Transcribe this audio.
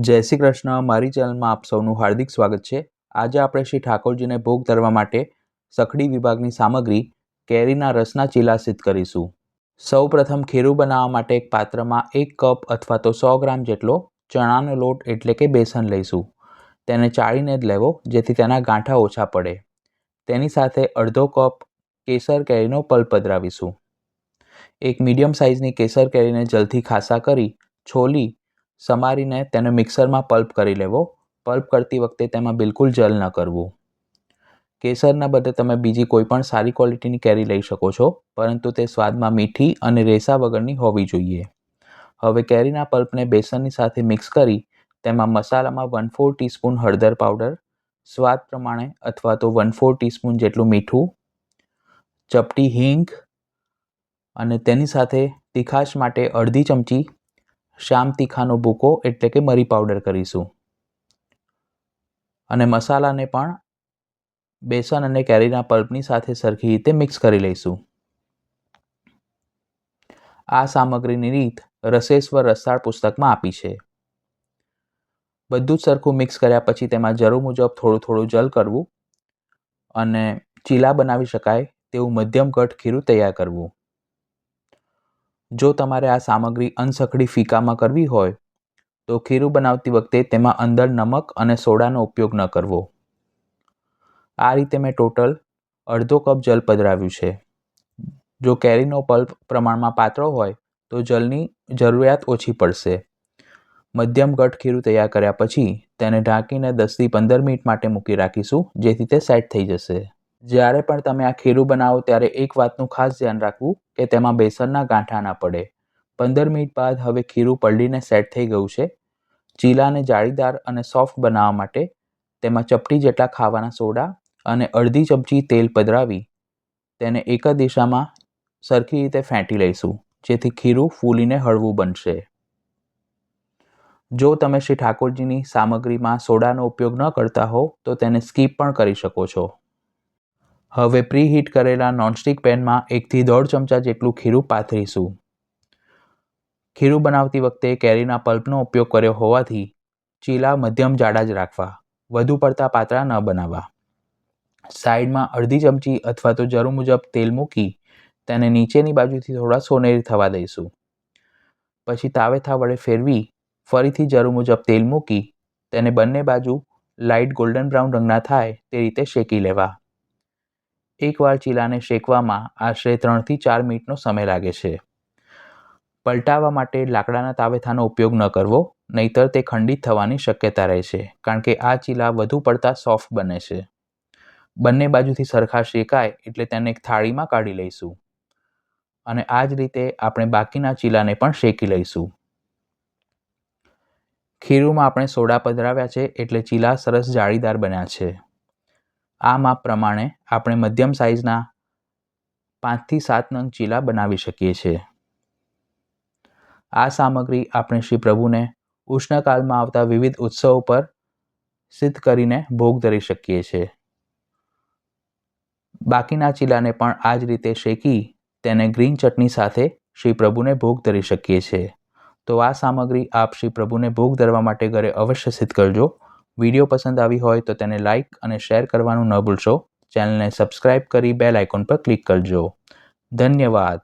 જય શ્રી કૃષ્ણ. મારી ચેનલમાં આપ સૌનું હાર્દિક સ્વાગત છે. આજે આપણે શ્રી ઠાકોરજીને ભોગ ધરવા માટે સખડી વિભાગની સામગ્રી કેરીના રસના ચીલા સિદ્ધ કરીશું. સૌ પ્રથમ ખીરું બનાવવા માટે એક પાત્રમાં 1 કપ અથવા તો 100 ગ્રામ જેટલો ચણાનો લોટ એટલે કે બેસન લઈશું. તેને ચાળીને જ લેવો જેથી તેના ગાંઠા ઓછા પડે. તેની સાથે અડધો કપ કેસર કેરીનો પલ્પ પધરાવીશું. એક મીડિયમ સાઇઝની કેસર કેરીને જલથી ખાસા કરી છોલી સમારીને તેને મિક્સરમાં પલ્પ કરી લેવો. પલ્પ કરતી વખતે તેમાં બિલકુલ જલ ન કરવું. કેસરના બદલે તમે બીજી કોઈ પણ સારી ક્વોલિટીની કેરી લઈ શકો છો, પરંતુ તે સ્વાદમાં મીઠી અને રેસા વગરની હોવી જોઈએ. હવે કેરીના પલ્પને બેસનની સાથે મિક્સ કરી તેમાં મસાલામાં 1/4 ટીસ્પૂન હળદર પાવડર, સ્વાદ પ્રમાણે અથવા તો 1/4 ટીસ્પૂન જેટલું મીઠું, ચપટી હિંગ અને તેની સાથે તીખાશ માટે અડધી ચમચી શ્યામ તીખાનો ભૂકો એટલે કે મરી પાવડર કરીશું. અને મસાલાને પણ બેસન અને કેરીના પલ્પની સાથે સરખી રીતે મિક્સ કરી લઈશું. આ સામગ્રીની રીત રસેશ્વર રસાળ પુસ્તકમાં આપી છે. બધું જ સરખું મિક્સ કર્યા પછી તેમાં જરૂર મુજબ થોડું થોડું જલ કરવું અને ચીલા બનાવી શકાય તેવું મધ્યમ ઘટ ખીરું તૈયાર કરવું. જો તમારે આ સામગ્રી અનસખડી ફીકામાં કરવી હોય તો ખીરું બનાવતી વખતે તેમાં અંદર નમક અને સોડાનો ઉપયોગ ન કરવો. આ રીતે મેં ટોટલ અડધો કપ જલ પધરાવ્યું છે. જો કેરીનો પલ્પ પ્રમાણમાં પાતળો હોય તો જલની જરૂરિયાત ઓછી પડશે. મધ્યમ ઘટ ખીરું તૈયાર કર્યા પછી તેને ઢાંકીને 10 થી 15 મિનિટ માટે મૂકી રાખીશું જેથી તે સેટ થઈ જશે. જ્યારે પણ તમે આ ખીરું બનાવો ત્યારે એક વાતનું ખાસ ધ્યાન રાખવું કે તેમાં બેસનના ગાંઠા ના પડે. 15 મિનિટ બાદ હવે ખીરું પલળીને સેટ થઈ ગયું છે. ચીલાને જાળીદાર અને સોફ્ટ બનાવવા માટે તેમાં ચપટી જેટલા ખાવાના સોડા અને અડધી ચમચી તેલ પધરાવી તેને એક જ દિશામાં સરખી રીતે ફેંટી લઈશું જેથી ખીરું ફૂલીને હળવું બનશે. જો તમે શ્રી ઠાકોરજીની સામગ્રીમાં સોડાનો ઉપયોગ ન કરતા હો તો તેને સ્કીપ પણ કરી શકો છો. હવે પ્રીહીટ કરેલા નોનસ્ટિક પેનમાં 1 થી 1.5 ચમચા જેટલું ખીરું પાથરીશું. ખીરું બનાવતી વખતે કેરીના પલ્પનો ઉપયોગ કર્યો હોવાથી ચીલા મધ્યમ જાડા જ રાખવા, વધુ પડતા પાતળા ન બનાવવા. સાઈડમાં અડધી ચમચી અથવા તો જરૂર મુજબ તેલ મૂકી તેને નીચેની બાજુથી થોડા સોનેરી થવા દઈશું. પછી તાવેથા વડે ફેરવી ફરીથી જરૂર મુજબ તેલ મૂકી તેને બંને બાજુ લાઇટ ગોલ્ડન બ્રાઉન રંગના થાય તે રીતે શેકી લેવા. એકવાર ચીલાને શેકવામાં આશરે 3 થી 4 મિનિટનો સમય લાગે છે. પલટાવવા માટે લાકડાના તાવેથાનો ઉપયોગ ન કરવો, નહીતર તે ખંડિત થવાની શક્યતા રહે છે કારણ કે આ ચીલા વધુ પડતા સોફ્ટ બને છે. બંને બાજુથી સરખા શેકાય એટલે તેને એક થાળીમાં કાઢી લઈશું અને આ જ રીતે આપણે બાકીના ચીલાને પણ શેકી લઈશું. ખીરુંમાં આપણે સોડા પધરાવ્યા છે એટલે ચીલા સરસ જાળીદાર બન્યા છે. આ માપ પ્રમાણે આપણે મધ્યમ સાઇઝના 5 થી 7 નંગ ચીલા બનાવી શકીએ છીએ. આ સામગ્રી આપણે શ્રી પ્રભુને ઉષ્ણકાળમાં આવતા વિવિધ ઉત્સવો પર સિદ્ધ કરીને ભોગ ધરી શકીએ છીએ. બાકીના ચીલાને પણ આ જ રીતે શેકી તેને ગ્રીન ચટણી સાથે શ્રી પ્રભુને ભોગ ધરી શકીએ છીએ. તો આ સામગ્રી આપ શ્રી પ્રભુને ભોગ ધરવા માટે ઘરે અવશ્ય સિદ્ધ કરજો. વિડીયો પસંદ આવી હોય તો તેને લાઇક અને શેર કરવાનું ન ભૂલશો. ચેનલને સબસ્ક્રાઇબ કરી બેલ આઇકોન પર ક્લિક કરજો. ધન્યવાદ.